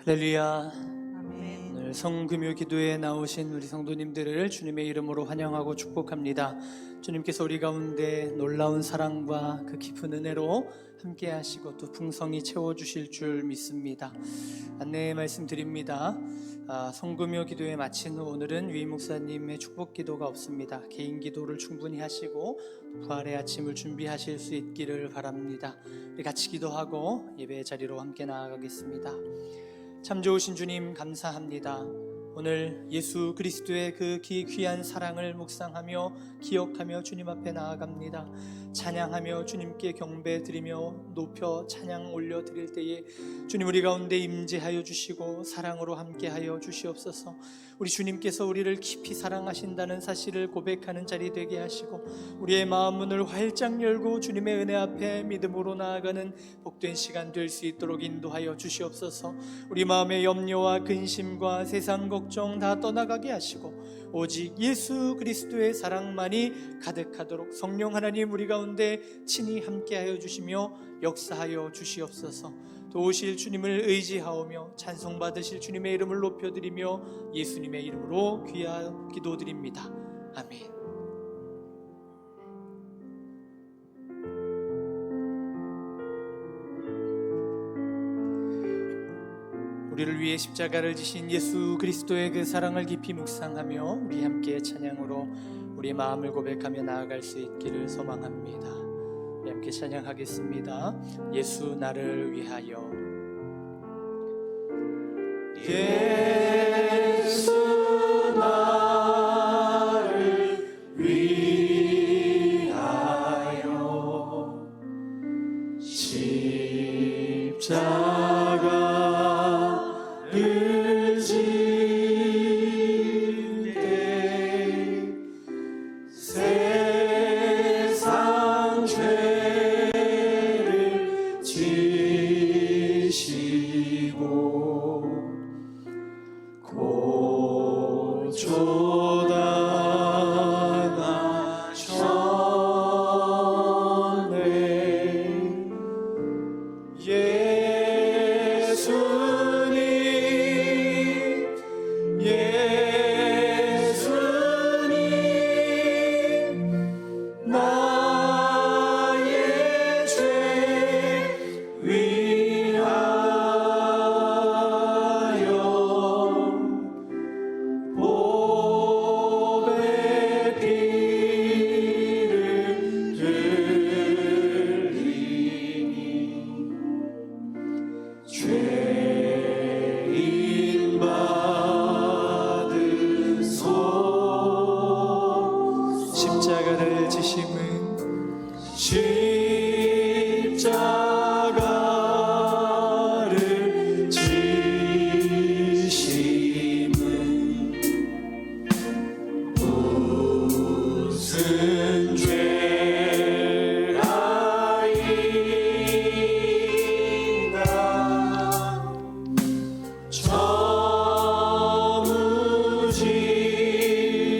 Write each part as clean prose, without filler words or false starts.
할렐루야. 아멘. 오늘 성금요 기도에 나오신 우리 성도님들을 주님의 이름으로 환영하고 축복합니다. 주님께서 우리 가운데 놀라운 사랑과 그 깊은 은혜로 함께 하시고 또 풍성히 채워주실 줄 믿습니다. 안내 말씀드립니다. 성금요 기도에 마친 후 오늘은 유임 목사님의 축복 기도가 없습니다. 개인 기도를 충분히 하시고 부활의 아침을 준비하실 수 있기를 바랍니다. 우리 같이 기도하고 예배의 자리로 함께 나아가겠습니다. 참 좋으신 주님 감사합니다. 오늘 예수 그리스도의 그 귀한 사랑을 묵상하며 기억하며 주님 앞에 나아갑니다. 찬양하며 주님께 경배드리며 높여 찬양 올려드릴 때에 주님 우리 가운데 임재하여 주시고 사랑으로 함께하여 주시옵소서. 우리 주님께서 우리를 깊이 사랑하신다는 사실을 고백하는 자리 되게 하시고 우리의 마음 문을 활짝 열고 주님의 은혜 앞에 믿음으로 나아가는 복된 시간 될 수 있도록 인도하여 주시옵소서. 우리 마음의 염려와 근심과 세상 걱정 다 떠나가게 하시고 오직 예수 그리스도의 사랑만이 가득하도록 성령 하나님 우리 가운데 친히 함께하여 주시며 역사하여 주시옵소서. 도우실 주님을 의지하오며 찬송받으실 주님의 이름을 높여드리며 예수님의 이름으로 귀하여 기도드립니다. 아멘. 우리를 위해 십자가를 지신 예수 그리스도의 그 사랑을 깊이 묵상하며 우리 함께 찬양으로 우리 마음을 고백하며 나아갈 수 있기를 소망합니다. 우리 함께 찬양하겠습니다. 예수 나를 위하여. 예수 나를 위하여 십자가 십자가를 지심은 십자가를 지심은 무슨 죄라이나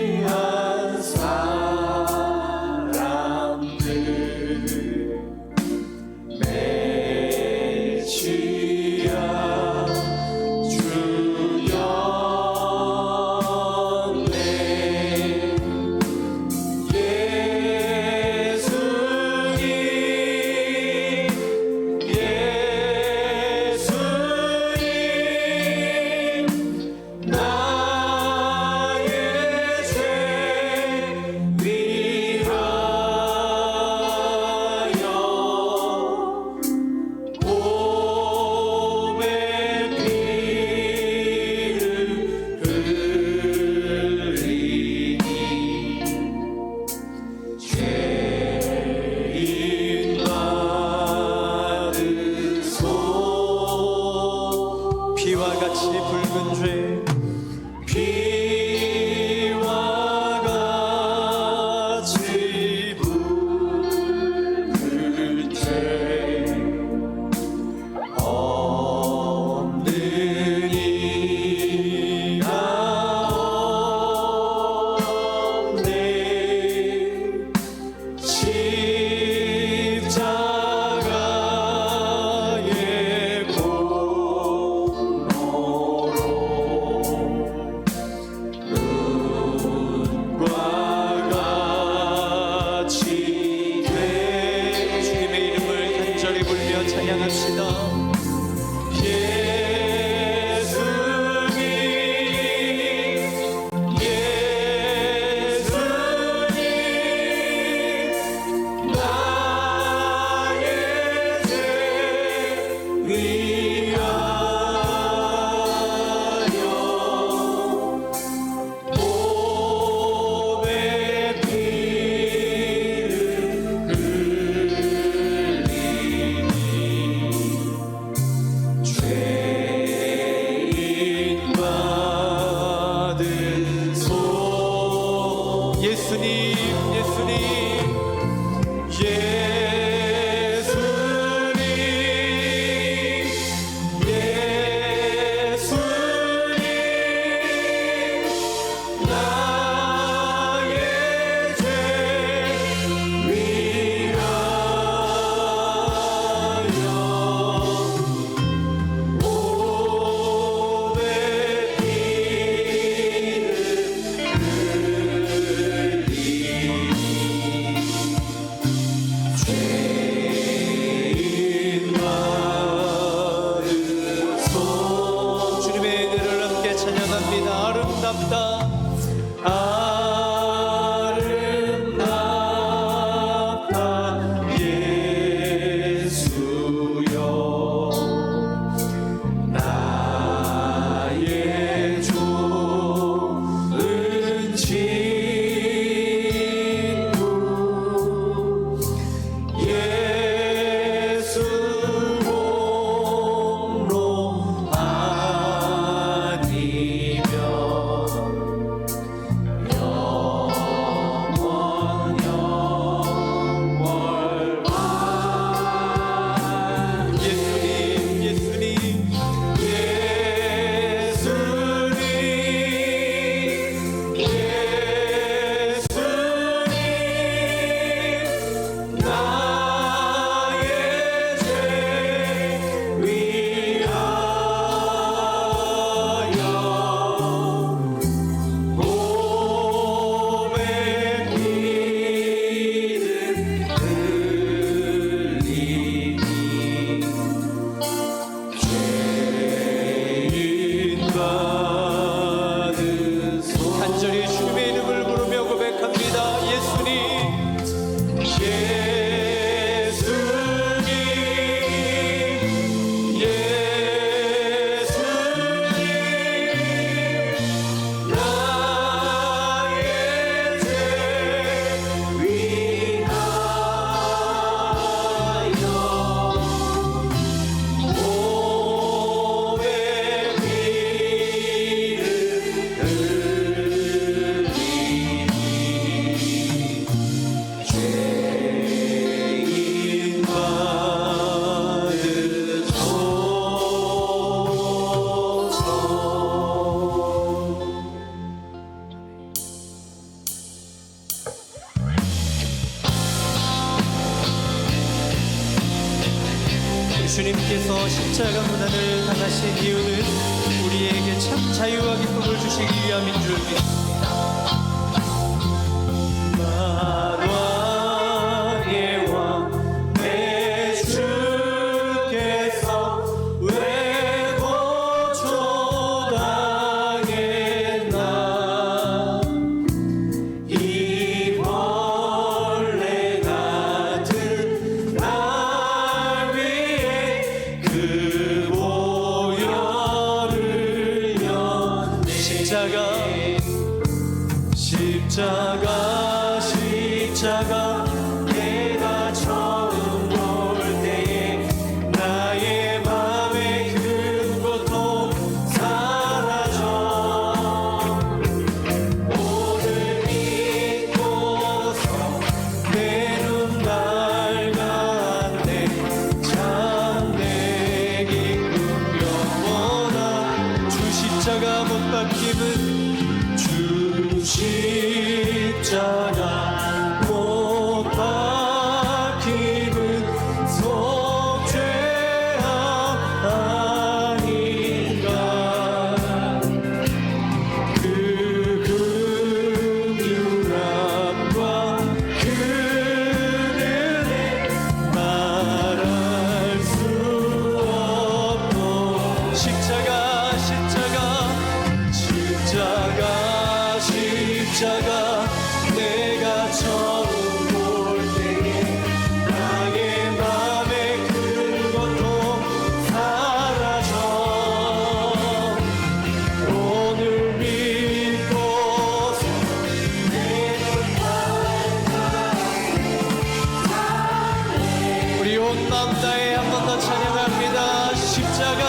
저무지한 사람들 메시아 주였네. 예수님 나의 죄 위하여 몸에 피를 흘리니 죄인 받으소. 피와 같이 붉은 죄 피와 같이 붉은 죄 없는 이가 없네. 십자가의 공로 아름답다 아름답다 예수여 나의 좋은 친구 예수 몸으로 아니면 간절히 주님의 이름을 부르며 고백합니다. 예수님 예수님 예수님 나의 죄 위하여 몸에 주님께서 십자가 고난을 당하신 이유는 우리에게 참 자유와 기쁨을 주시기 위함인 줄 믿습니다. 만왕의 왕 내 주께서 왜 고초당했나 이 벌레 같은 날 위해 그 보혈을 연 십자가 내가 처음 볼 때에 나의 맘의 그 고통 사라져 오늘 믿고서 내 눈 밝았네 참 내 기쁨 영원한 주 십자가 못 박힘은 주 십자가 못 박힘은 속죄함 아닌가 그 긍휼함과 그 은혜 말할 수 없고 십자가 내가 처음 볼 때에 나의 맘의 그 고통 사라져 오늘 믿고서 내 눈 밝았네 우리 온 마음 다해 한 번 더 찬양합니다. 십자가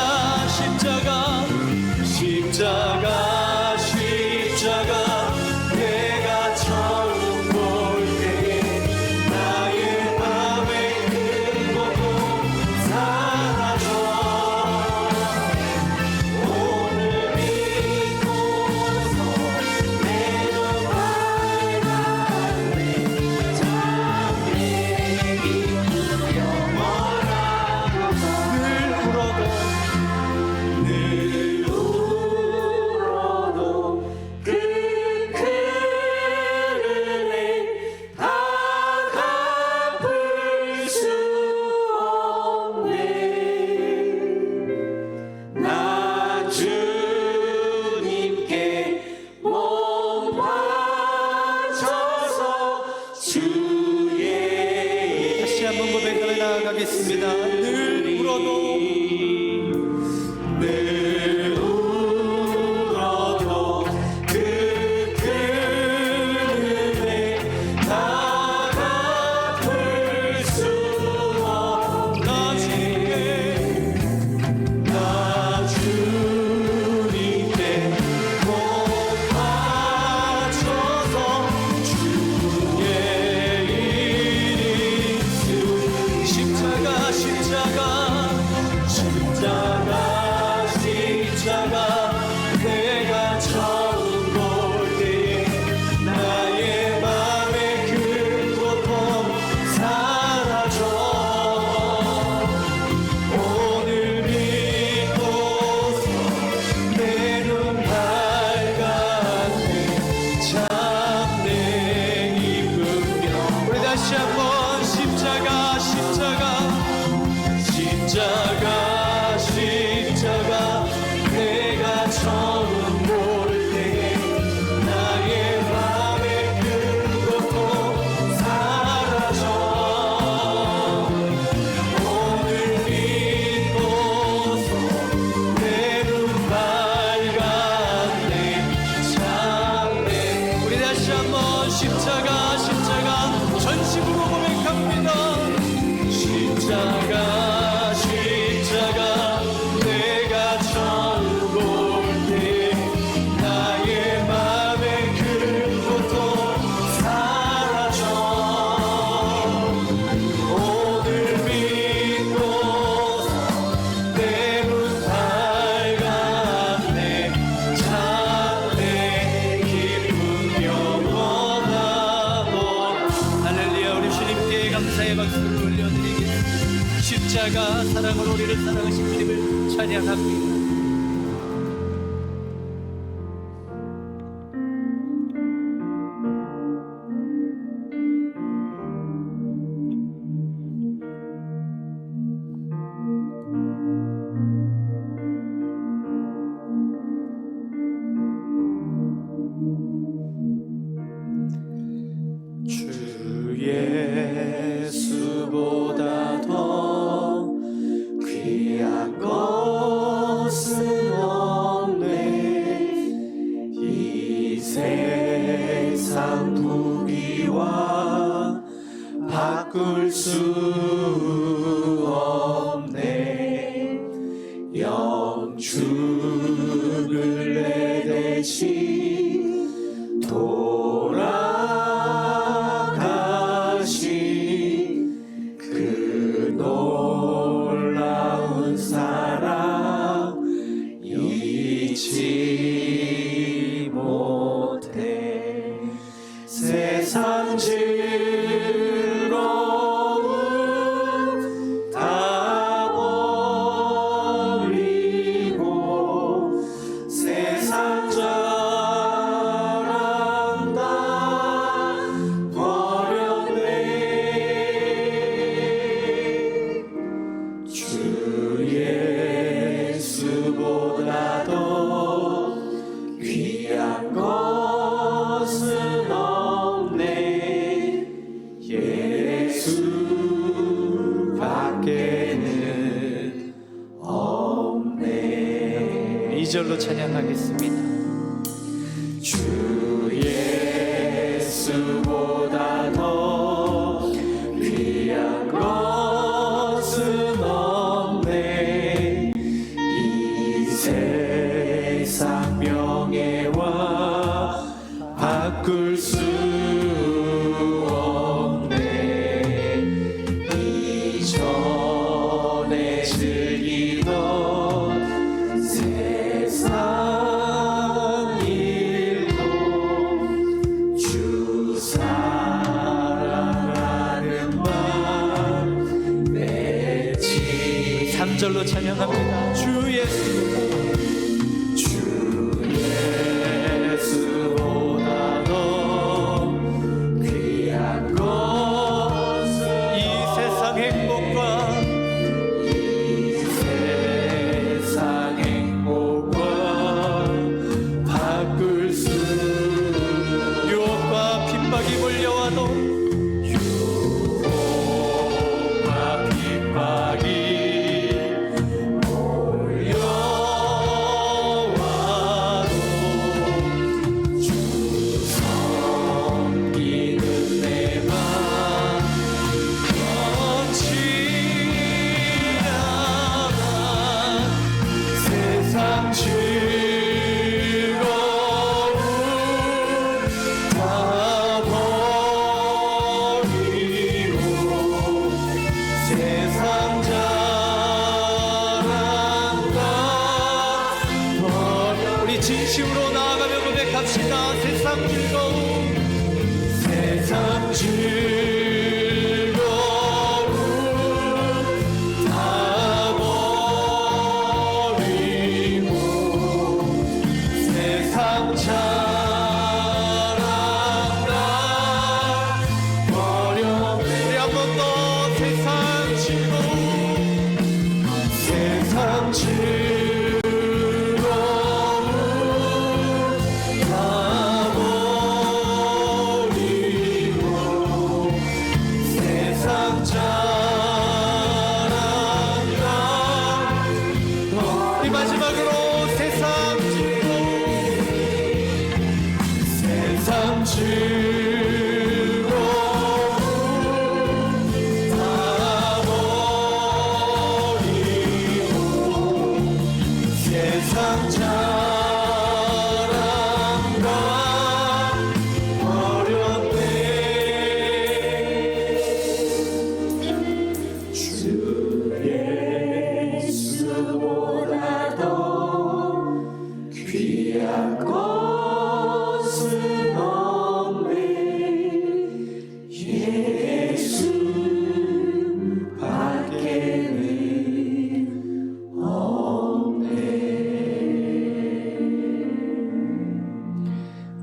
십자가 사랑으로 우리를 사랑하신 주님을 찬양합니다. 예수보다 더 귀한 것은 없네. 이 세상 부귀와 바꿀 수 없네. 영축을 내 대신 돌아가신 그 놀라운 사랑 잊지 못해. 세상 즐거움 다 버리고 세상 자랑 다 버렸네. 주 예수보다 더 귀한 것은 없네. 예수 밖에는 없네. 2절로 찬양하겠습니다. 주 예수보다 더 귀한 것은 없네. 이 세상 명예와 바꿀 수 없네. 이전에 즐기던 세상 일도 주 사랑하는 마음 맺지. 3절로 찬양합니다. 주 예수 주 예수보다 더 귀한 것은 이 세상 행복과 이 세상 행복과 바꿀 수 유혹과 핍박이 몰려와도 유혹과 핍박이 몰려와도 주 섬기는 내 맘 변치 않아. 세상 즐거움 다 버리고 세상 자랑 다 버려. 우리 진심으로 나아가며 고백합시다. 세상 즐거움 세상 즐거움 다 버리고 세상 자랑 다 버렸네. 우리 한 번 더 세상 즐거움 세상 즐거움 다 버리고 세상 자랑 다 우리 마지막으로 세상 즐거움 세상 즐거움 다 버리고 세상 자랑 다 버렸네. 주 예수보다 더 귀한 것은 없네. 예수 밖에는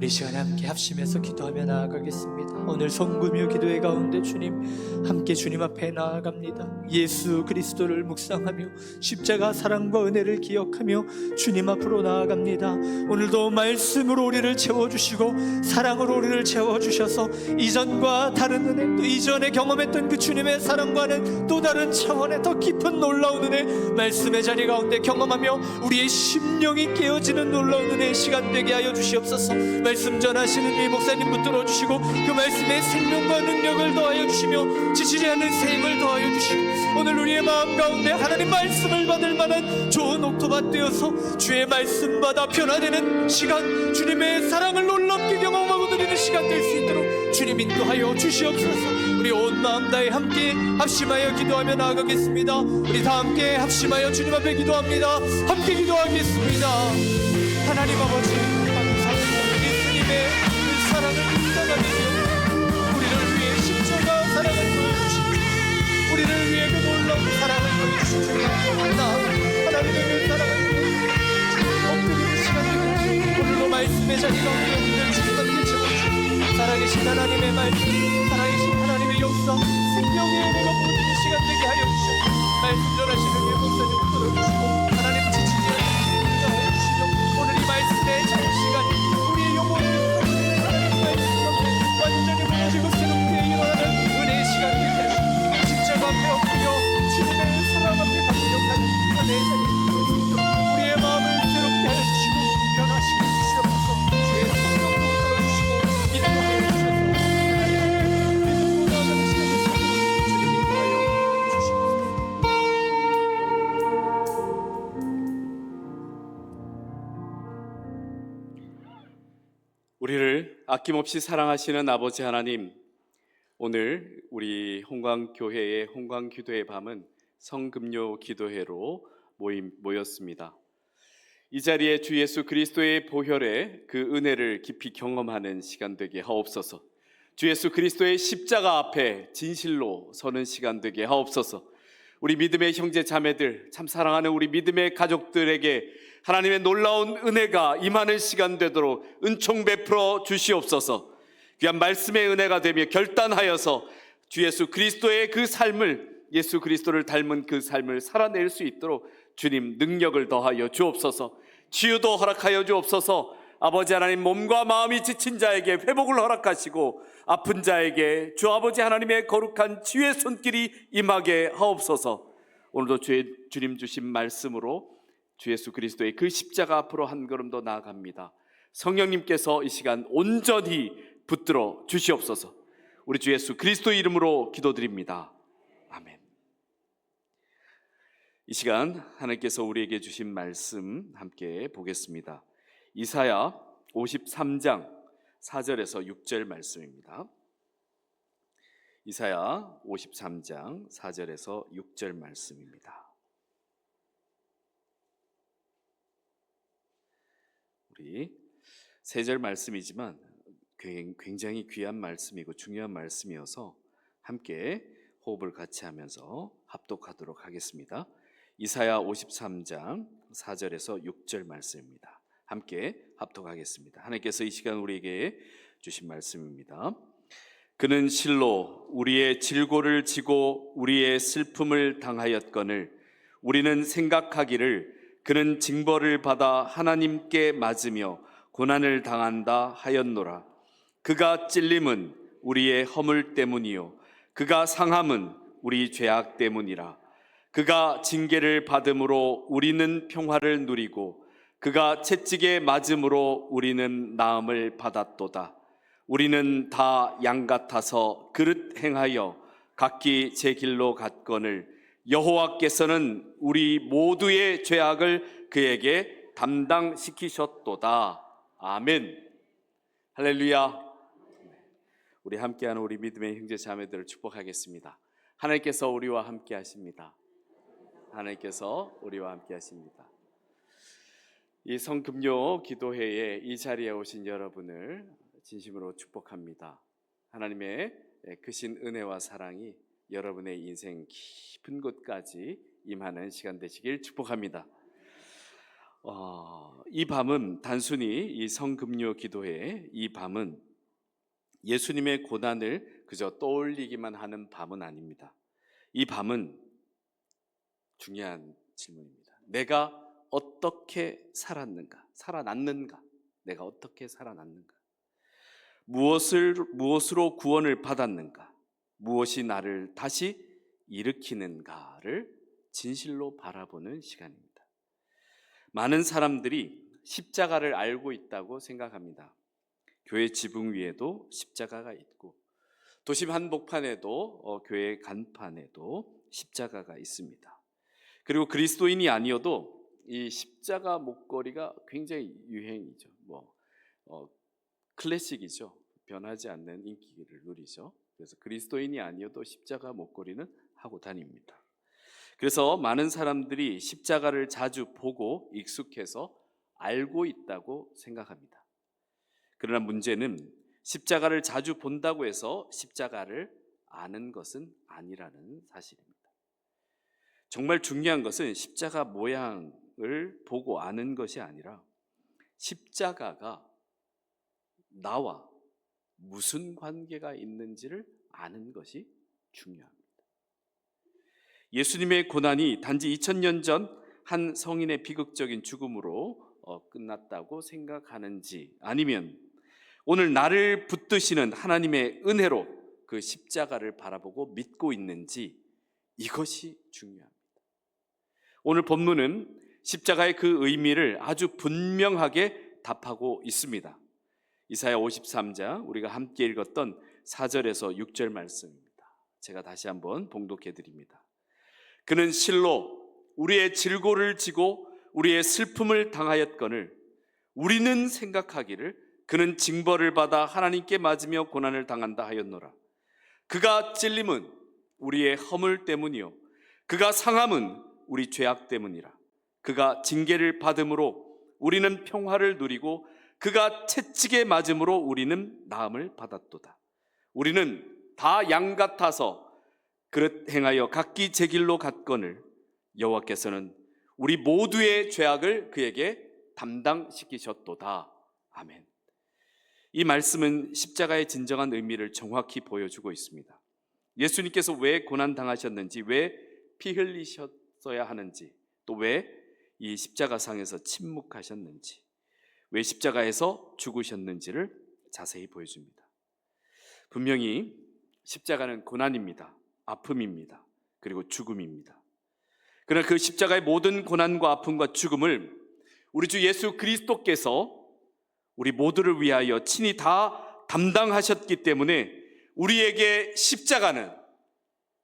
우리 시간에 함께 합심해서 기도하며 나아가겠습니다. 오늘 성금요 기도회 가운데 주님 함께 주님 앞에 나아갑니다. 예수 그리스도를 묵상하며 십자가 사랑과 은혜를 기억하며 주님 앞으로 나아갑니다. 오늘도 말씀으로 우리를 채워주시고 사랑으로 우리를 채워주셔서 이전과 다른 은혜, 또 이전에 경험했던 그 주님의 사랑과는 또 다른 차원의 더 깊은 놀라운 은혜, 말씀의 자리 가운데 경험하며 우리의 심령이 깨어지는 놀라운 은혜의 시간 되게 하여 주시옵소서. 말씀 전하시는 이 목사님 붙들어 주시고 그 말씀에 생명과 능력을 더하여 주시며 지치지 않는 새 힘을 더하여 주시고 오늘 우리의 마음 가운데 하나님 말씀을 받을 만한 좋은 옥토밭 되어서 주의 말씀 받아 변화되는 시간, 주님의 사랑을 놀랍게 경험하고 누리는 시간 될 수 있도록 주님 인도하여 주시옵소서. 우리 온 마음 다해 함께 합심하여 기도하며 나아가겠습니다. 우리 다 함께 합심하여 주님 앞에 기도합니다. 함께 기도하겠습니다. 하나님 아버지 감사합니다. 예수님의 그 사랑을 묵상하며 우리를 위해 십자가 사랑을 보여주시고 우리를 위해 그 놀라운 사랑을 보여주시고 하나님의 그 사랑을 보여주시고 엎드리는 시간 되게 오늘도 말씀의 자리 가운데 우리를 주님께 채워주시고 살아계신 하나님의 말씀, 살아계신 하나님의 역사, 생명의 은혜가 부어지는 시간 되게 하여 주시고 말씀 전하시는 예 목사님 들어주시고 하나님 지치지 않게 하여 주시며 오늘 이 말씀의 자유 시간이 우리의 영혼을 하나님 말씀 앞에 완전히 무너지고 새롭게 일어나는 은혜의 시간 되게 하여 주시고 십자가 앞에 엎드려 주님의 사랑 앞에 감격하는 은혜의 자리 우리의 마음을 새롭게 하여 주시고 변화시켜 주시옵소서. 주의 성령으로 들어주시고 인도하여 주셔서 믿음으로 나아가는 시간을 주님 인도하여 주시옵소서. 우리를 아낌없이 사랑하시는 아버지 하나님, 오늘 우리 홍광교회의 홍광기도의 밤은 성금요 기도회로 모였습니다. 이 자리에 주 예수 그리스도의 보혈의 그 은혜를 깊이 경험하는 시간 되게 하옵소서. 주 예수 그리스도의 십자가 앞에 진실로 서는 시간 되게 하옵소서. 우리 믿음의 형제 자매들, 참 사랑하는 우리 믿음의 가족들에게 하나님의 놀라운 은혜가 임하는 시간 되도록 은총 베풀어 주시옵소서. 귀한 말씀의 은혜가 되며 결단하여서 주 예수 그리스도의 그 삶을, 예수 그리스도를 닮은 그 삶을 살아낼 수 있도록 주님 능력을 더하여 주옵소서. 치유도 허락하여 주옵소서. 아버지 하나님, 몸과 마음이 지친 자에게 회복을 허락하시고 아픈 자에게 주 아버지 하나님의 거룩한 치유의 손길이 임하게 하옵소서. 오늘도 주님 주신 말씀으로 주 예수 그리스도의 그 십자가 앞으로 한 걸음 더 나아갑니다. 성령님께서 이 시간 온전히 붙들어 주시옵소서. 우리 주 예수 그리스도 이름으로 기도드립니다. 아멘. 이 시간 하나님께서 우리에게 주신 말씀 함께 보겠습니다. 이사야 53장 4절에서 6절 말씀입니다. 이사야 53장 4절에서 6절 말씀입니다. 우리 3절 말씀이지만 굉장히 귀한 말씀이고 중요한 말씀이어서 함께 호흡을 같이 하면서 합독하도록 하겠습니다. 이사야 53장 4절에서 6절 말씀입니다. 함께 합독하겠습니다. 하나님께서 이 시간 우리에게 주신 말씀입니다. 그는 실로 우리의 질고를 지고 우리의 슬픔을 당하였거늘 우리는 생각하기를 그는 징벌을 받아 하나님께 맞으며 고난을 당한다 하였노라. 그가 찔림은 우리의 허물 때문이요 그가 상함은 우리 죄악 때문이라. 그가 징계를 받음으로 우리는 평화를 누리고 그가 채찍에 맞음으로 우리는 나음을 받았도다. 우리는 다 양 같아서 그릇 행하여 각기 제 길로 갔거늘 여호와께서는 우리 모두의 죄악을 그에게 담당시키셨도다. 아멘. 할렐루야. 우리 함께하는 우리 믿음의 형제 자매들을 축복하겠습니다. 하나님께서 우리와 함께 하십니다. 하나님께서 우리와 함께 하십니다. 이 성금요 기도회에 이 자리에 오신 여러분을 진심으로 축복합니다. 하나님의 크신 은혜와 사랑이 여러분의 인생 깊은 곳까지 임하는 시간 되시길 축복합니다. 이 밤은 단순히 이 성금요 기도회 이 밤은 예수님의 고난을 그저 떠올리기만 하는 밤은 아닙니다. 이 밤은 중요한 질문입니다. 내가 어떻게 살아났는가? 내가 어떻게 살아났는가? 무엇으로 구원을 받았는가? 무엇이 나를 다시 일으키는가를 진실로 바라보는 시간입니다. 많은 사람들이 십자가를 알고 있다고 생각합니다. 교회 지붕 위에도 십자가가 있고 도심 한복판에도 교회 간판에도 십자가가 있습니다. 그리고 그리스도인이 아니어도 이 십자가 목걸이가 굉장히 유행이죠. 클래식이죠. 변하지 않는 인기를 누리죠. 그래서 그리스도인이 아니어도 십자가 목걸이는 하고 다닙니다. 그래서 많은 사람들이 십자가를 자주 보고 익숙해서 알고 있다고 생각합니다. 그러나 문제는 십자가를 자주 본다고 해서 십자가를 아는 것은 아니라는 사실입니다. 정말 중요한 것은 십자가 모양을 보고 아는 것이 아니라 십자가가 나와 무슨 관계가 있는지를 아는 것이 중요합니다. 예수님의 고난이 단지 2000년 전 한 성인의 비극적인 죽음으로 끝났다고 생각하는지, 아니면 오늘 나를 붙드시는 하나님의 은혜로 그 십자가를 바라보고 믿고 있는지, 이것이 중요합니다. 오늘 본문은 십자가의 그 의미를 아주 분명하게 답하고 있습니다. 이사야 53장 우리가 함께 읽었던 4절에서 6절 말씀입니다. 제가 다시 한번 봉독해 드립니다. 그는 실로 우리의 질고를 지고 우리의 슬픔을 당하였거늘 우리는 생각하기를 그는 징벌을 받아 하나님께 맞으며 고난을 당한다 하였노라. 그가 찔림은 우리의 허물 때문이요 그가 상함은 우리 죄악 때문이라. 그가 징계를 받음으로 우리는 평화를 누리고 그가 채찍에 맞음으로 우리는 나음을 받았도다. 우리는 다 양 같아서 그릇 행하여 각기 제 길로 갔거늘 여호와께서는 우리 모두의 죄악을 그에게 담당시키셨도다. 아멘. 이 말씀은 십자가의 진정한 의미를 정확히 보여주고 있습니다. 예수님께서 왜 고난당하셨는지, 왜 피 흘리셨어야 하는지, 또 왜 이 십자가상에서 침묵하셨는지, 왜 십자가에서 죽으셨는지를 자세히 보여줍니다. 분명히 십자가는 고난입니다. 아픔입니다. 그리고 죽음입니다. 그러나 그 십자가의 모든 고난과 아픔과 죽음을 우리 주 예수 그리스도께서 우리 모두를 위하여 친히 다 담당하셨기 때문에 우리에게 십자가는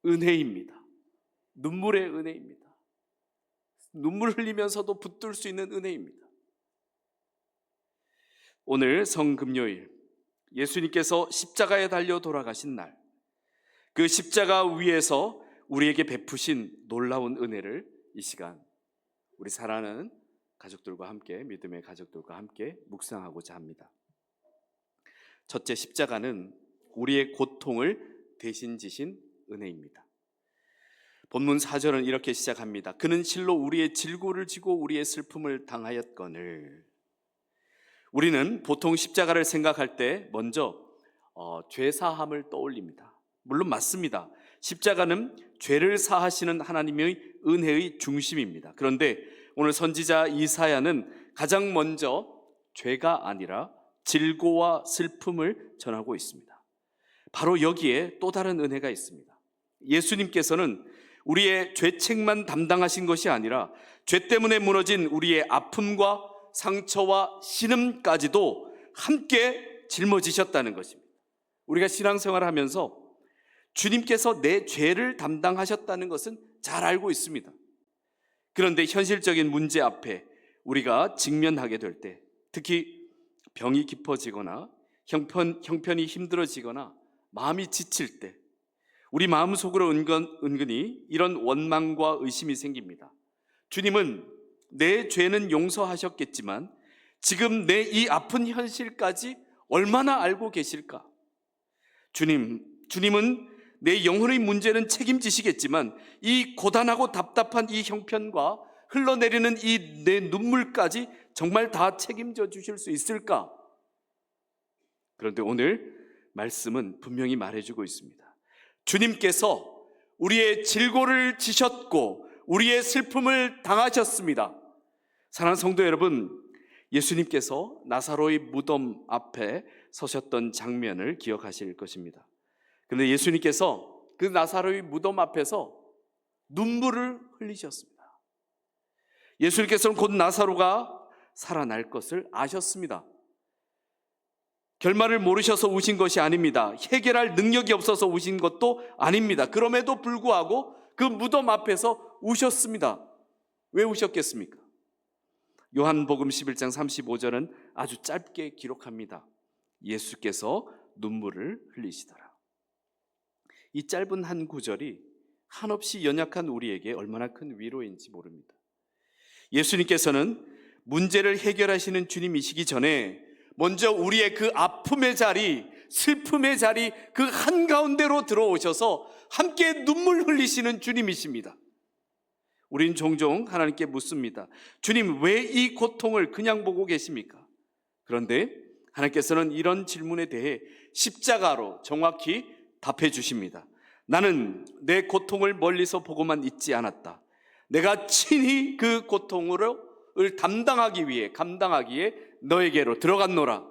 은혜입니다. 눈물의 은혜입니다. 눈물 흘리면서도 붙들 수 있는 은혜입니다. 오늘 성금요일, 예수님께서 십자가에 달려 돌아가신 날, 그 십자가 위에서 우리에게 베푸신 놀라운 은혜를 이 시간 우리 사랑하는 가족들과 함께, 믿음의 가족들과 함께 묵상하고자 합니다. 첫째, 십자가는 우리의 고통을 대신 지신 은혜입니다. 본문 4절은 이렇게 시작합니다. 그는 실로 우리의 질고를 지고 우리의 슬픔을 당하였거늘. 우리는 보통 십자가를 생각할 때 먼저 죄사함을 떠올립니다. 물론 맞습니다. 십자가는 죄를 사하시는 하나님의 은혜의 중심입니다. 그런데 오늘 선지자 이사야는 가장 먼저 죄가 아니라 질고와 슬픔을 전하고 있습니다. 바로 여기에 또 다른 은혜가 있습니다. 예수님께서는 우리의 죄책만 담당하신 것이 아니라 죄 때문에 무너진 우리의 아픔과 상처와 신음까지도 함께 짊어지셨다는 것입니다. 우리가 신앙생활을 하면서 주님께서 내 죄를 담당하셨다는 것은 잘 알고 있습니다. 그런데 현실적인 문제 앞에 우리가 직면하게 될 때, 특히 병이 깊어지거나 형편이 힘들어지거나 마음이 지칠 때, 우리 마음속으로 은근히 이런 원망과 의심이 생깁니다. 주님은 내 죄는 용서하셨겠지만 지금 내 이 아픈 현실까지 얼마나 알고 계실까? 주님은 내 영혼의 문제는 책임지시겠지만 이 고단하고 답답한 이 형편과 흘러내리는 이 내 눈물까지 정말 다 책임져 주실 수 있을까? 그런데 오늘 말씀은 분명히 말해주고 있습니다. 주님께서 우리의 질고를 지셨고 우리의 슬픔을 당하셨습니다. 사랑하는 성도 여러분, 예수님께서 나사로의 무덤 앞에 서셨던 장면을 기억하실 것입니다. 그런데 예수님께서 그 나사로의 무덤 앞에서 눈물을 흘리셨습니다. 예수님께서는 곧 나사로가 살아날 것을 아셨습니다. 결말을 모르셔서 우신 것이 아닙니다. 해결할 능력이 없어서 우신 것도 아닙니다. 그럼에도 불구하고 그 무덤 앞에서 우셨습니다. 왜 우셨겠습니까? 요한복음 11장 35절은 아주 짧게 기록합니다. 예수께서 눈물을 흘리시더라. 이 짧은 한 구절이 한없이 연약한 우리에게 얼마나 큰 위로인지 모릅니다. 예수님께서는 문제를 해결하시는 주님이시기 전에 먼저 우리의 그 아픔의 자리, 슬픔의 자리 그 한가운데로 들어오셔서 함께 눈물 흘리시는 주님이십니다. 우린 종종 하나님께 묻습니다. 주님, 왜 이 고통을 그냥 보고 계십니까? 그런데 하나님께서는 이런 질문에 대해 십자가로 정확히 답해 주십니다. 나는 내 고통을 멀리서 보고만 있지 않았다. 내가 친히 그 고통을 감당하기 위해 너에게로 들어갔노라.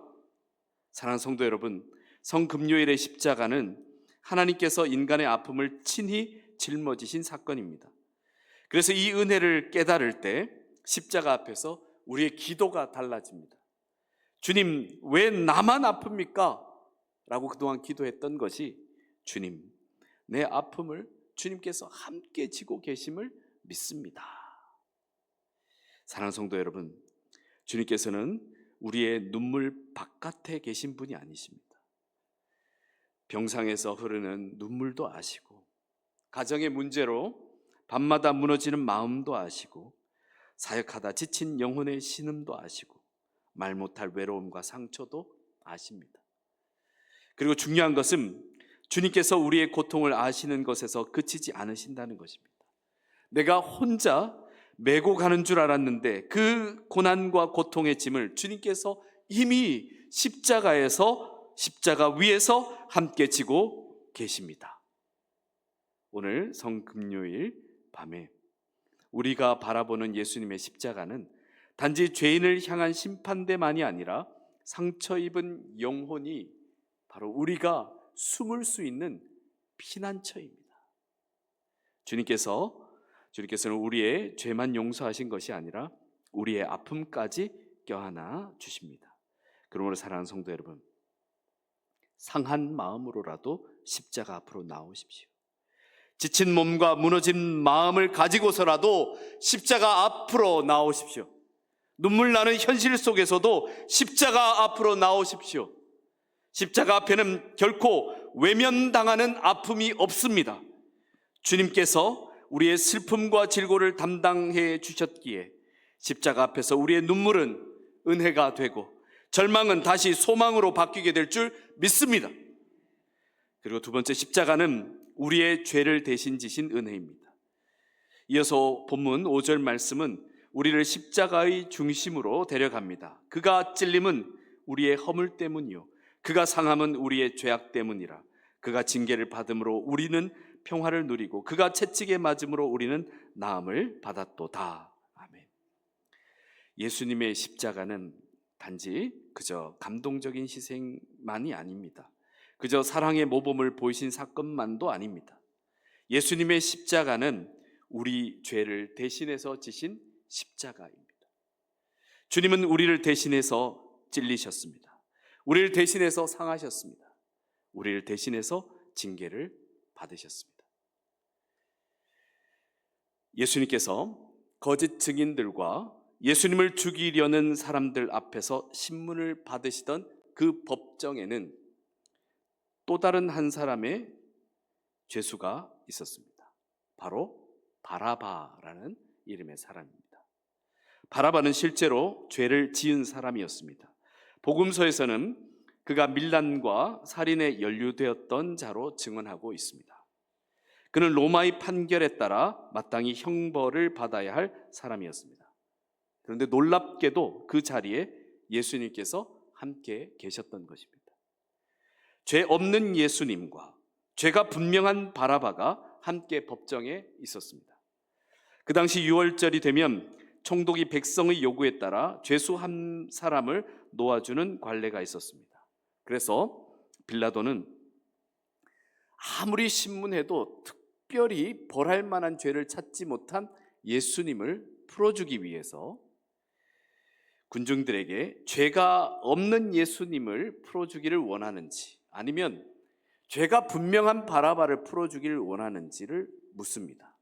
사랑하는 성도 여러분, 성금요일의 십자가는 하나님께서 인간의 아픔을 친히 짊어지신 사건입니다. 그래서 이 은혜를 깨달을 때 십자가 앞에서 우리의 기도가 달라집니다. 주님, 왜 나만 아픕니까? 라고 그동안 기도했던 것이 주님, 내 아픔을 주님께서 함께 지고 계심을 믿습니다. 사랑하는 성도 여러분, 주님께서는 우리의 눈물 바깥에 계신 분이 아니십니다. 병상에서 흐르는 눈물도 아시고, 가정의 문제로 밤마다 무너지는 마음도 아시고, 사역하다 지친 영혼의 신음도 아시고, 말 못할 외로움과 상처도 아십니다. 그리고 중요한 것은 주님께서 우리의 고통을 아시는 것에서 그치지 않으신다는 것입니다. 내가 혼자 메고 가는 줄 알았는데 그 고난과 고통의 짐을 주님께서 이미 십자가 위에서 함께 지고 계십니다. 오늘 성금요일 밤에 우리가 바라보는 예수님의 십자가는 단지 죄인을 향한 심판대만이 아니라 상처 입은 영혼이 바로 우리가 숨을 수 있는 피난처입니다. 주님께서는 우리의 죄만 용서하신 것이 아니라 우리의 아픔까지 껴안아 주십니다. 그러므로 사랑하는 성도 여러분, 상한 마음으로라도 십자가 앞으로 나오십시오. 지친 몸과 무너진 마음을 가지고서라도 십자가 앞으로 나오십시오. 눈물 나는 현실 속에서도 십자가 앞으로 나오십시오. 십자가 앞에는 결코 외면당하는 아픔이 없습니다. 주님께서 우리의 슬픔과 질고를 담당해 주셨기에 십자가 앞에서 우리의 눈물은 은혜가 되고 절망은 다시 소망으로 바뀌게 될 줄 믿습니다. 그리고 두 번째, 십자가는 우리의 죄를 대신 지신 은혜입니다. 이어서 본문 5절 말씀은 우리를 십자가의 중심으로 데려갑니다. 그가 찔림은 우리의 허물 때문이요 그가 상함은 우리의 죄악 때문이라. 그가 징계를 받음으로 우리는 평화를 누리고 그가 채찍에 맞음으로 우리는 나음을 받았도다. 아멘. 예수님의 십자가는 단지 그저 감동적인 희생만이 아닙니다. 그저 사랑의 모범을 보이신 사건만도 아닙니다. 예수님의 십자가는 우리 죄를 대신해서 지신 십자가입니다. 주님은 우리를 대신해서 찔리셨습니다. 우리를 대신해서 상하셨습니다. 우리를 대신해서 징계를 받으셨습니다. 예수님께서 거짓 증인들과 예수님을 죽이려는 사람들 앞에서 신문을 받으시던 그 법정에는 또 다른 한 사람의 죄수가 있었습니다. 바로 바라바라는 이름의 사람입니다. 바라바는 실제로 죄를 지은 사람이었습니다. 복음서에서는 그가 밀란과 살인에 연루되었던 자로 증언하고 있습니다. 그는 로마의 판결에 따라 마땅히 형벌을 받아야 할 사람이었습니다. 그런데 놀랍게도 그 자리에 예수님께서 함께 계셨던 것입니다. 죄 없는 예수님과 죄가 분명한 바라바가 함께 법정에 있었습니다. 그 당시 6월절이 되면 총독이 백성의 요구에 따라 죄수 한 사람을 놓아주는 관례가 있었습니다. 그래서 빌라도는 아무리 신문해도 특별히 벌할 만한 죄를 찾지 못한 예수님을 풀어주기 위해서 군중들에게 죄가 없는 예수님을 풀어주기를 원하는지, 아니면 죄가 분명한 바라바를 풀어주기를 원하는지를 묻습니다.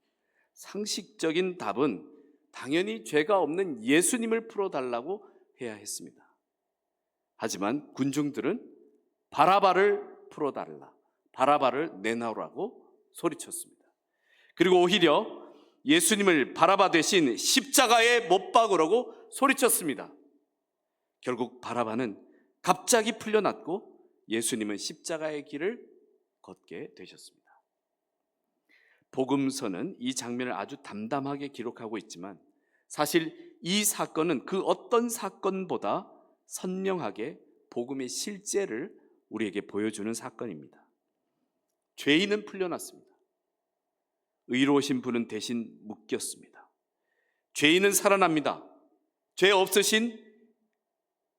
상식적인 답은 당연히 죄가 없는 예수님을 풀어달라고 해야 했습니다. 하지만 군중들은 바라바를 풀어달라, 바라바를 내놔라고 소리쳤습니다. 그리고 오히려 예수님을 바라바 대신 십자가에 못 박으라고 소리쳤습니다. 결국 바라바는 갑자기 풀려났고 예수님은 십자가의 길을 걷게 되셨습니다. 복음서는 이 장면을 아주 담담하게 기록하고 있지만 사실 이 사건은 그 어떤 사건보다 선명하게 복음의 실제를 우리에게 보여주는 사건입니다. 죄인은 풀려났습니다. 의로우신 분은 대신 묶였습니다. 죄인은 살아납니다. 죄 없으신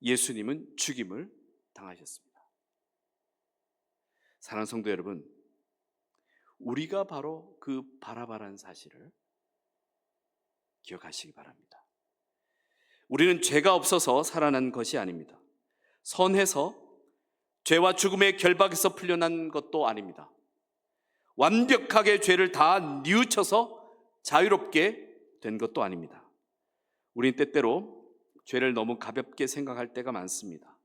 예수님은 죽임을 당하셨습니다. 사랑하는 성도 여러분, 우리가 바로 그 바라바라는 사실을 기억하시기 바랍니다. 우리는 죄가 없어서 살아난 것이 아닙니다. 선해서 죄와 죽음의 결박에서 풀려난 것도 아닙니다. 완벽하게 죄를 다 뉘우쳐서 자유롭게 된 것도 아닙니다. 우린 때때로 죄를 너무 가볍게 생각할 때가 많습니다.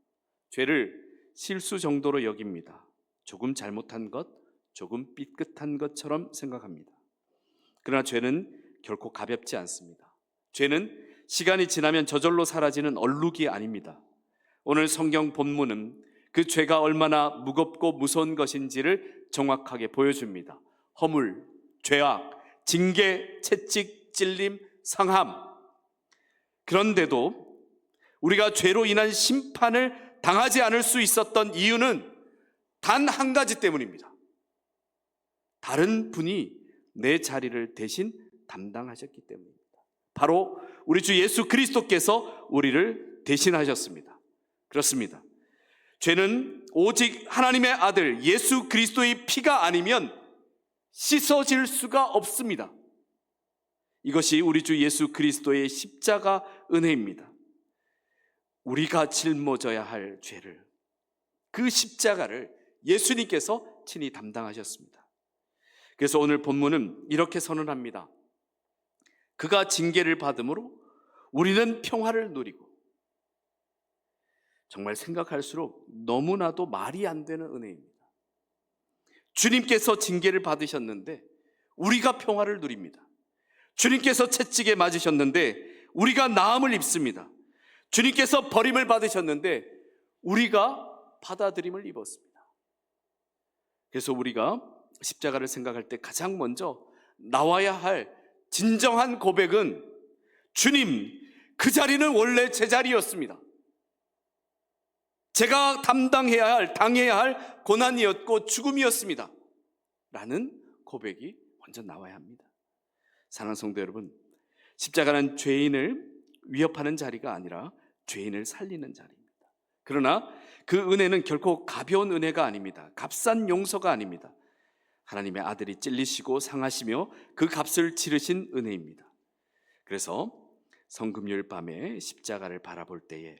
죄를 실수 정도로 여깁니다. 조금 잘못한 것, 조금 삐끗한 것처럼 생각합니다. 그러나 죄는 결코 가볍지 않습니다. 죄는 시간이 지나면 저절로 사라지는 얼룩이 아닙니다. 오늘 성경 본문은 그 죄가 얼마나 무겁고 무서운 것인지를 정확하게 보여줍니다. 허물, 죄악, 징계, 채찍, 찔림, 상함. 그런데도 우리가 죄로 인한 심판을 당하지 않을 수 있었던 이유는 단 한 가지 때문입니다. 다른 분이 내 자리를 대신 담당하셨기 때문입니다. 바로 우리 주 예수 그리스도께서 우리를 대신하셨습니다. 그렇습니다. 죄는 오직 하나님의 아들 예수 그리스도의 피가 아니면 씻어질 수가 없습니다. 이것이 우리 주 예수 그리스도의 십자가 은혜입니다. 우리가 짊어져야 할 죄를, 그 십자가를 예수님께서 친히 담당하셨습니다. 그래서 오늘 본문은 이렇게 선언합니다. 그가 징계를 받음으로 우리는 평화를 누리고. 정말 생각할수록 너무나도 말이 안 되는 은혜입니다. 주님께서 징계를 받으셨는데 우리가 평화를 누립니다. 주님께서 채찍에 맞으셨는데 우리가 나음을 입습니다. 주님께서 버림을 받으셨는데 우리가 받아들임을 입었습니다. 그래서 우리가 십자가를 생각할 때 가장 먼저 나와야 할 진정한 고백은 주님, 그 자리는 원래 제 자리였습니다. 제가 담당해야 할, 당해야 할 고난이었고 죽음이었습니다. 라는 고백이 먼저 나와야 합니다. 사랑하는 성도 여러분, 십자가는 죄인을 위협하는 자리가 아니라 죄인을 살리는 자리입니다. 그러나 그 은혜는 결코 가벼운 은혜가 아닙니다. 값싼 용서가 아닙니다. 하나님의 아들이 찔리시고 상하시며 그 값을 치르신 은혜입니다. 그래서 성금요일 밤에 십자가를 바라볼 때에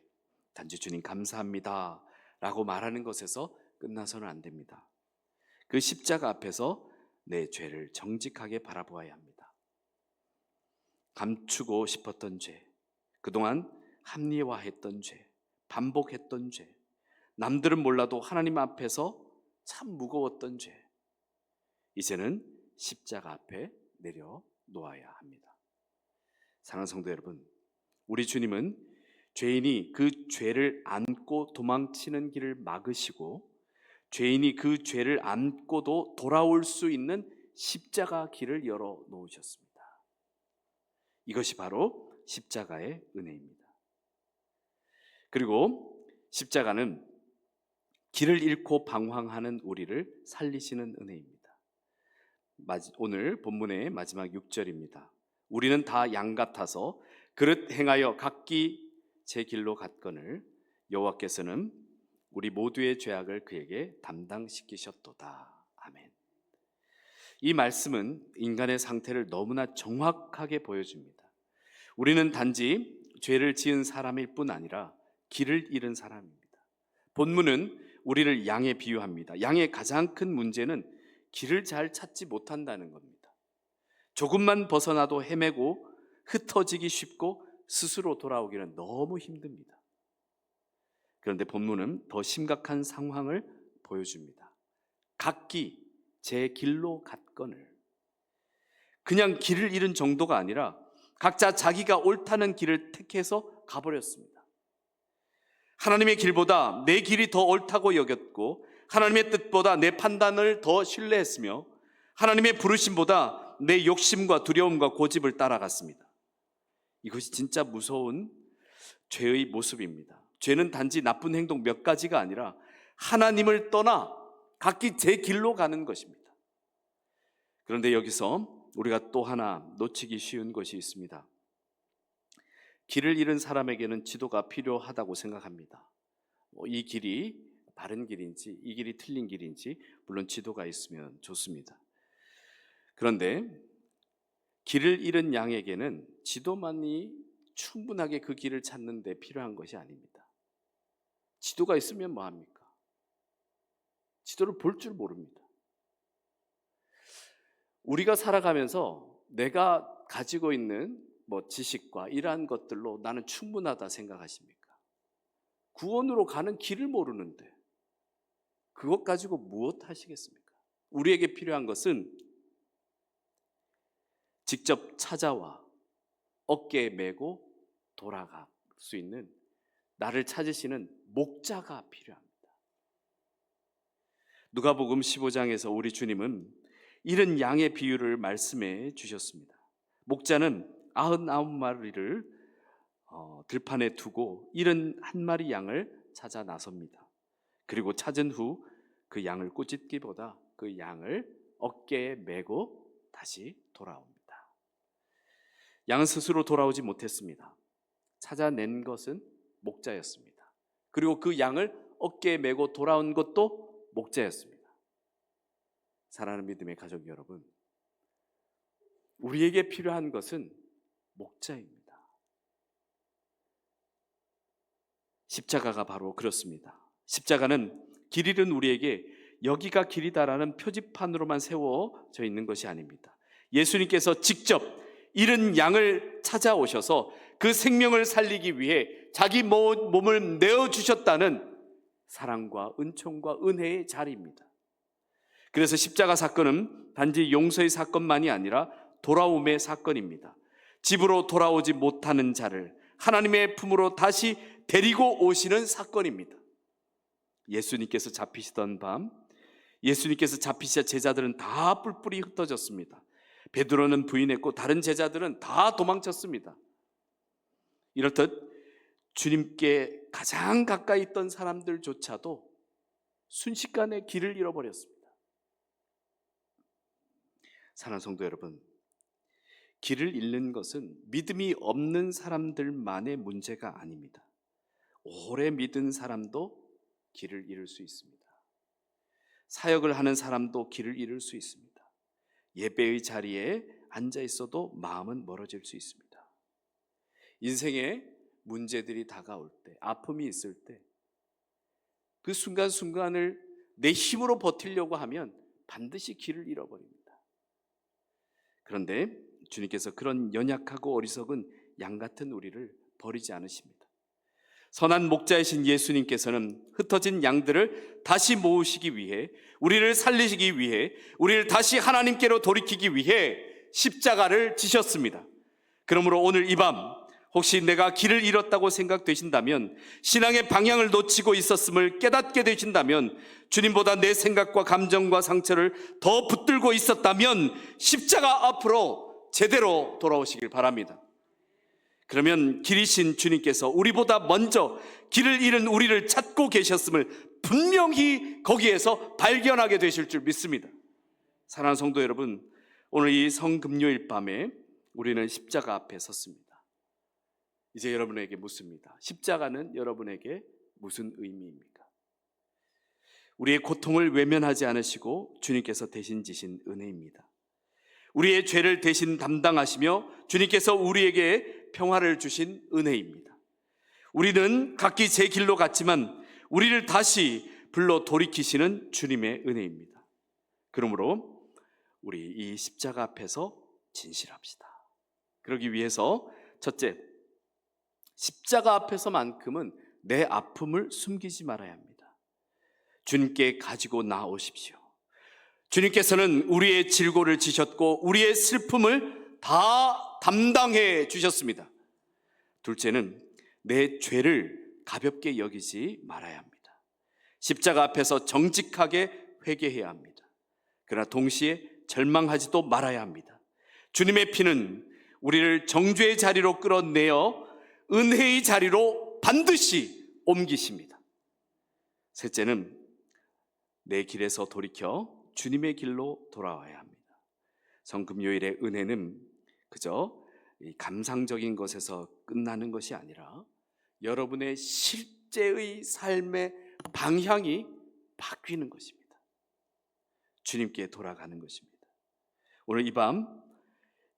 단지 주님 감사합니다 라고 말하는 것에서 끝나서는 안 됩니다. 그 십자가 앞에서 내 죄를 정직하게 바라보아야 합니다. 감추고 싶었던 죄, 그동안 합리화했던 죄, 반복했던 죄, 남들은 몰라도 하나님 앞에서 참 무거웠던 죄, 이제는 십자가 앞에 내려놓아야 합니다. 사랑하는 성도 여러분, 우리 주님은 죄인이 그 죄를 안고 도망치는 길을 막으시고 죄인이 그 죄를 안고도 돌아올 수 있는 십자가 길을 열어 놓으셨습니다. 이것이 바로 십자가의 은혜입니다. 그리고 십자가는 길을 잃고 방황하는 우리를 살리시는 은혜입니다. 오늘 본문의 마지막 6절입니다. 우리는 다 양 같아서 그릇 행하여 각기 제 길로 갔거늘 여호와께서는 우리 모두의 죄악을 그에게 담당시키셨도다. 아멘. 이 말씀은 인간의 상태를 너무나 정확하게 보여줍니다. 우리는 단지 죄를 지은 사람일 뿐 아니라 길을 잃은 사람입니다. 본문은 우리를 양에 비유합니다. 양의 가장 큰 문제는 길을 잘 찾지 못한다는 겁니다. 조금만 벗어나도 헤매고 흩어지기 쉽고 스스로 돌아오기는 너무 힘듭니다. 그런데 본문은 더 심각한 상황을 보여줍니다. 각기 제 길로 갔거늘. 그냥 길을 잃은 정도가 아니라 각자 자기가 옳다는 길을 택해서 가버렸습니다. 하나님의 길보다 내 길이 더 옳다고 여겼고 하나님의 뜻보다 내 판단을 더 신뢰했으며 하나님의 부르심보다 내 욕심과 두려움과 고집을 따라갔습니다. 이것이 진짜 무서운 죄의 모습입니다. 죄는 단지 나쁜 행동 몇 가지가 아니라 하나님을 떠나 각기 제 길로 가는 것입니다. 그런데 여기서 우리가 또 하나 놓치기 쉬운 것이 있습니다. 길을 잃은 사람에게는 지도가 필요하다고 생각합니다. 이 길이 바른 길인지 이 길이 틀린 길인지 물론 지도가 있으면 좋습니다. 그런데 길을 잃은 양에게는 지도만이 충분하게 그 길을 찾는 데 필요한 것이 아닙니다. 지도가 있으면 뭐합니까? 지도를 볼 줄 모릅니다. 우리가 살아가면서 내가 가지고 있는 지식과 이러한 것들로 나는 충분하다 생각하십니까? 구원으로 가는 길을 모르는데 그것 가지고 무엇 하시겠습니까? 우리에게 필요한 것은 직접 찾아와 어깨에 메고 돌아갈 수 있는 나를 찾으시는 목자가 필요합니다. 누가복음 15장에서 우리 주님은 이런 양의 비유를 말씀해 주셨습니다. 목자는 99마리를 들판에 두고 71마리 양을 찾아 나섭니다. 그리고 찾은 후 그 양을 꾸짖기보다 그 양을 어깨에 메고 다시 돌아옵니다. 양은 스스로 돌아오지 못했습니다. 찾아낸 것은 목자였습니다. 그리고 그 양을 어깨에 메고 돌아온 것도 목자였습니다. 사랑하는 믿음의 가족 여러분, 우리에게 필요한 것은 목자입니다. 십자가가 바로 그렇습니다. 십자가는 길 잃은 우리에게 여기가 길이다라는 표지판으로만 세워져 있는 것이 아닙니다. 예수님께서 직접 잃은 양을 찾아오셔서 그 생명을 살리기 위해 자기 몸을 내어주셨다는 사랑과 은총과 은혜의 자리입니다. 그래서 십자가 사건은 단지 용서의 사건만이 아니라 돌아옴의 사건입니다. 집으로 돌아오지 못하는 자를 하나님의 품으로 다시 데리고 오시는 사건입니다. 예수님께서 잡히시던 밤, 예수님께서 잡히시자 제자들은 다 뿔뿔이 흩어졌습니다. 베드로는 부인했고 다른 제자들은 다 도망쳤습니다. 이렇듯 주님께 가장 가까이 있던 사람들조차도 순식간에 길을 잃어버렸습니다. 사랑하는 성도 여러분, 길을 잃는 것은 믿음이 없는 사람들만의 문제가 아닙니다. 오래 믿은 사람도 길을 잃을 수 있습니다. 사역을 하는 사람도 길을 잃을 수 있습니다. 예배의 자리에 앉아 있어도 마음은 멀어질 수 있습니다. 인생에 문제들이 다가올 때, 아픔이 있을 때 그 순간순간을 내 힘으로 버티려고 하면 반드시 길을 잃어버립니다. 그런데 주님께서 그런 연약하고 어리석은 양 같은 우리를 버리지 않으십니다. 선한 목자이신 예수님께서는 흩어진 양들을 다시 모으시기 위해, 우리를 살리시기 위해, 우리를 다시 하나님께로 돌이키기 위해 십자가를 지셨습니다. 그러므로 오늘 이 밤 혹시 내가 길을 잃었다고 생각되신다면, 신앙의 방향을 놓치고 있었음을 깨닫게 되신다면, 주님보다 내 생각과 감정과 상처를 더 붙들고 있었다면 십자가 앞으로 제대로 돌아오시길 바랍니다. 그러면 길이신 주님께서 우리보다 먼저 길을 잃은 우리를 찾고 계셨음을 분명히 거기에서 발견하게 되실 줄 믿습니다. 사랑하는 성도 여러분, 오늘 이 성금요일 밤에 우리는 십자가 앞에 섰습니다. 이제 여러분에게 묻습니다. 십자가는 여러분에게 무슨 의미입니까? 우리의 고통을 외면하지 않으시고 주님께서 대신 지신 은혜입니다. 우리의 죄를 대신 담당하시며 주님께서 우리에게 평화를 주신 은혜입니다. 우리는 각기 제 길로 갔지만 우리를 다시 불러 돌이키시는 주님의 은혜입니다. 그러므로 우리 이 십자가 앞에서 진실합시다. 그러기 위해서 첫째, 십자가 앞에서만큼은 내 아픔을 숨기지 말아야 합니다. 주님께 가지고 나오십시오. 주님께서는 우리의 질고를 지셨고 우리의 슬픔을 다 담당해 주셨습니다. 둘째는 내 죄를 가볍게 여기지 말아야 합니다. 십자가 앞에서 정직하게 회개해야 합니다. 그러나 동시에 절망하지도 말아야 합니다. 주님의 피는 우리를 정죄의 자리로 끌어내어 은혜의 자리로 반드시 옮기십니다. 셋째는 내 길에서 돌이켜 주님의 길로 돌아와야 합니다. 성금요일의 은혜는 그저 감상적인 것에서 끝나는 것이 아니라 여러분의 실제의 삶의 방향이 바뀌는 것입니다. 주님께 돌아가는 것입니다. 오늘 이 밤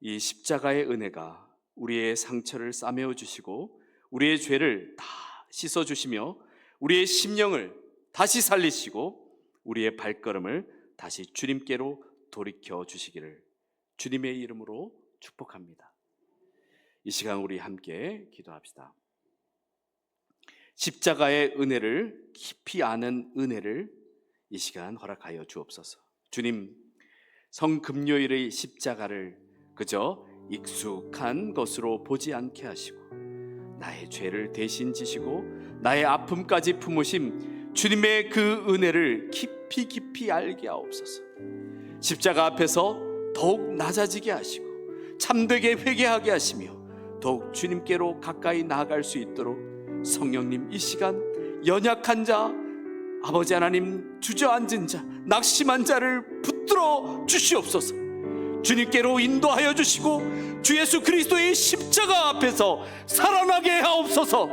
이 십자가의 은혜가 우리의 상처를 싸매어 주시고 우리의 죄를 다 씻어 주시며 우리의 심령을 다시 살리시고 우리의 발걸음을 다시 주님께로 돌이켜 주시기를 주님의 이름으로 축복합니다. 이 시간 우리 함께 기도합시다. 십자가의 은혜를 깊이 아는 은혜를 이 시간 허락하여 주옵소서. 주님, 성금요일의 십자가를 그저 익숙한 것으로 보지 않게 하시고 나의 죄를 대신 지시고 나의 아픔까지 품으심 주님의 그 은혜를 깊이 알게 하옵소서. 십자가 앞에서 더욱 낮아지게 하시고 참되게 회개하게 하시며 더욱 주님께로 가까이 나아갈 수 있도록 성령님, 이 시간 연약한 자, 아버지 하나님, 주저앉은 자, 낙심한 자를 붙들어 주시옵소서. 주님께로 인도하여 주시고 주 예수 그리스도의 십자가 앞에서 살아나게 하옵소서.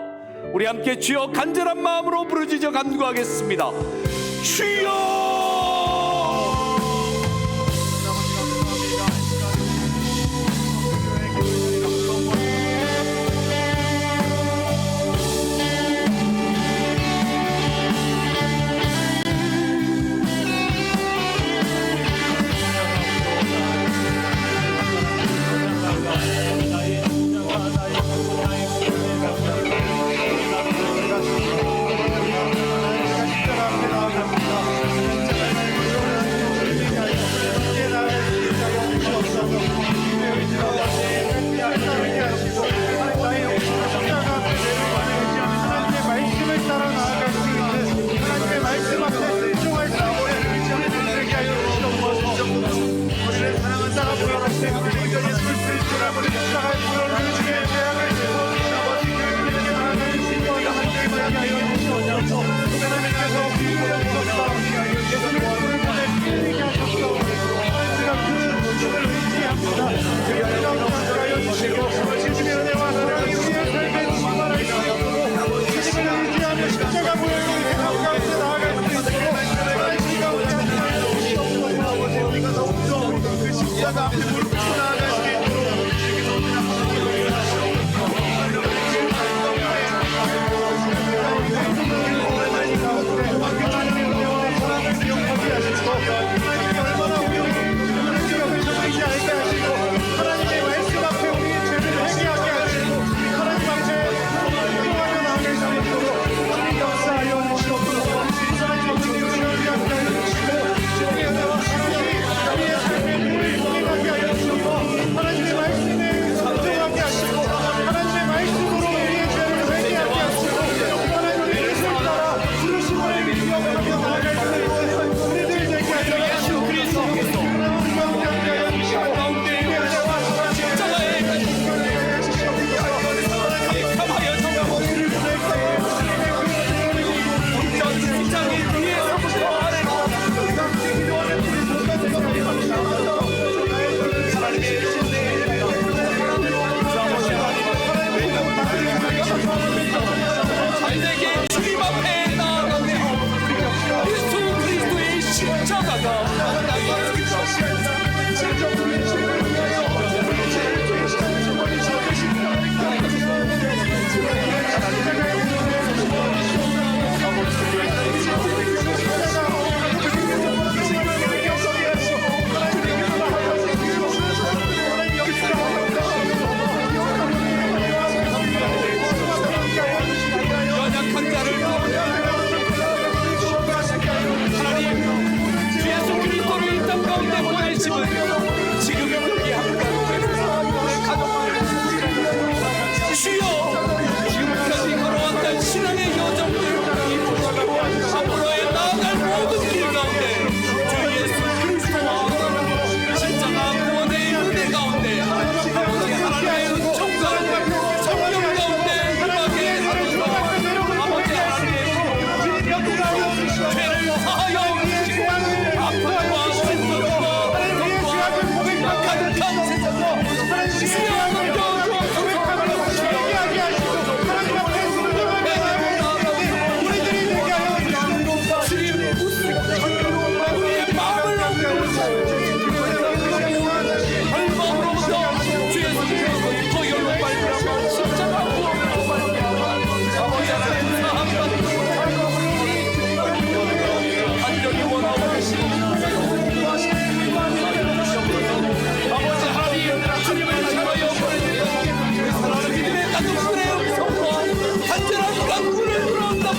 우리 함께 주여 간절한 마음으로 부르짖어 간구하겠습니다. 주여!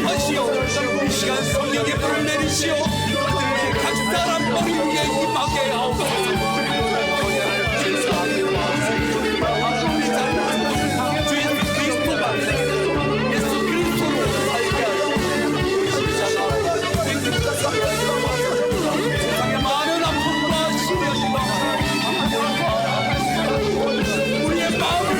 응답하시오. 이 시간 성령의 불을 내리시오. 그들의 각 사람 머리 위에 임하게 하옵소서. 주 예수 그리스도가 예수 그리스도로 살게 하시고 세상의 많은 아픔과 시련과 우리의 마음을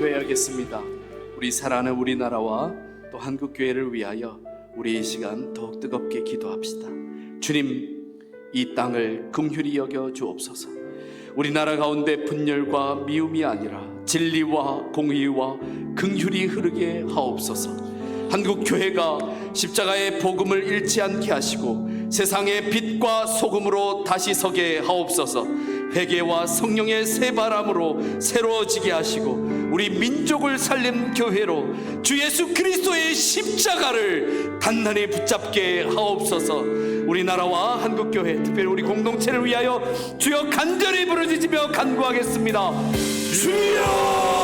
기도해야겠습니다. 우리 사랑하는 우리나라와 또 한국교회를 위하여 우리 이 시간 더욱 뜨겁게 기도합시다. 주님, 이 땅을 긍휼히 여겨 주옵소서. 우리나라 가운데 분열과 미움이 아니라 진리와 공의와 긍휼이 흐르게 하옵소서. 한국교회가 십자가의 복음을 잃지 않게 하시고 세상의 빛과 소금으로 다시 서게 하옵소서. 회개와 성령의 새바람으로 새로워지게 하시고 우리 민족을 살린 교회로 주 예수 그리스도의 십자가를 단단히 붙잡게 하옵소서. 우리나라와 한국교회, 특별히 우리 공동체를 위하여 주여 간절히 부르짖으며 간구하겠습니다. 주여!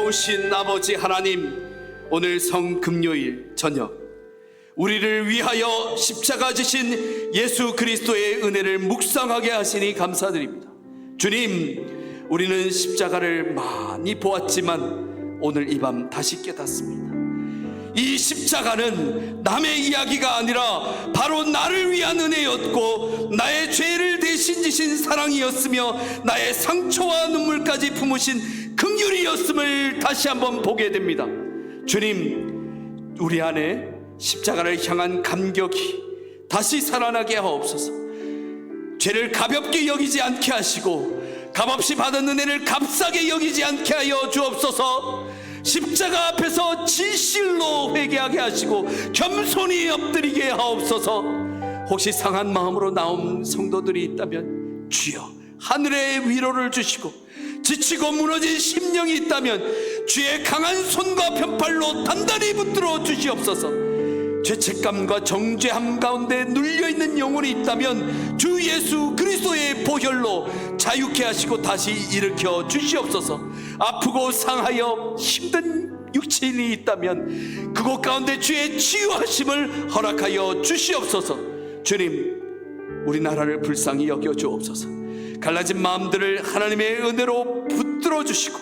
나오신 아버지 하나님, 오늘 성금요일 저녁 우리를 위하여 십자가 지신 예수 그리스도의 은혜를 묵상하게 하시니 감사드립니다. 주님, 우리는 십자가를 많이 보았지만 오늘 이 밤 다시 깨닫습니다. 이 십자가는 남의 이야기가 아니라 바로 나를 위한 은혜였고, 나의 죄를 대신 지신 사랑이었으며, 나의 상처와 눈물까지 품으신 긍휼이었음을 다시 한번 보게 됩니다. 주님, 우리 안에 십자가를 향한 감격이 다시 살아나게 하옵소서. 죄를 가볍게 여기지 않게 하시고 값없이 받은 은혜를 값싸게 여기지 않게 하여 주옵소서. 십자가 앞에서 진실로 회개하게 하시고 겸손히 엎드리게 하옵소서. 혹시 상한 마음으로 나온 성도들이 있다면 주여 하늘의 위로를 주시고, 지치고 무너진 심령이 있다면 주의 강한 손과 편팔로 단단히 붙들어 주시옵소서. 죄책감과 정죄함 가운데 눌려있는 영혼이 있다면 주 예수 그리스도의 보혈로 자유케 하시고 다시 일으켜 주시옵소서. 아프고 상하여 힘든 육체인이 있다면 그곳 가운데 주의 치유하심을 허락하여 주시옵소서. 주님, 우리나라를 불쌍히 여겨 주옵소서. 갈라진 마음들을 하나님의 은혜로 붙들어 주시고,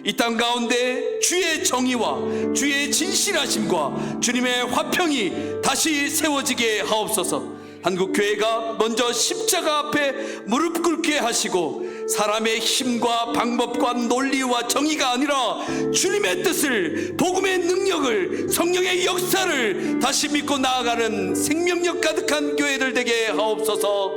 이 땅 가운데 주의 정의와 주의 진실하심과 주님의 화평이 다시 세워지게 하옵소서. 한국교회가 먼저 십자가 앞에 무릎 꿇게 하시고, 사람의 힘과 방법과 논리와 정의가 아니라 주님의 뜻을, 복음의 능력을, 성령의 역사를 다시 믿고 나아가는 생명력 가득한 교회들 되게 하옵소서.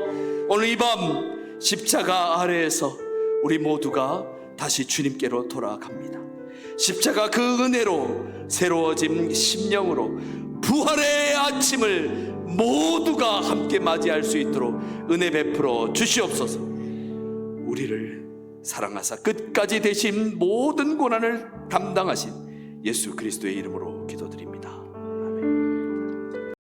오늘 이 밤 십자가 아래에서 우리 모두가 다시 주님께로 돌아갑니다. 십자가 그 은혜로 새로워진 심령으로 부활의 아침을 모두가 함께 맞이할 수 있도록 은혜 베풀어 주시옵소서. 우리를 사랑하사 끝까지 되신 모든 고난을 담당하신 예수 그리스도의 이름으로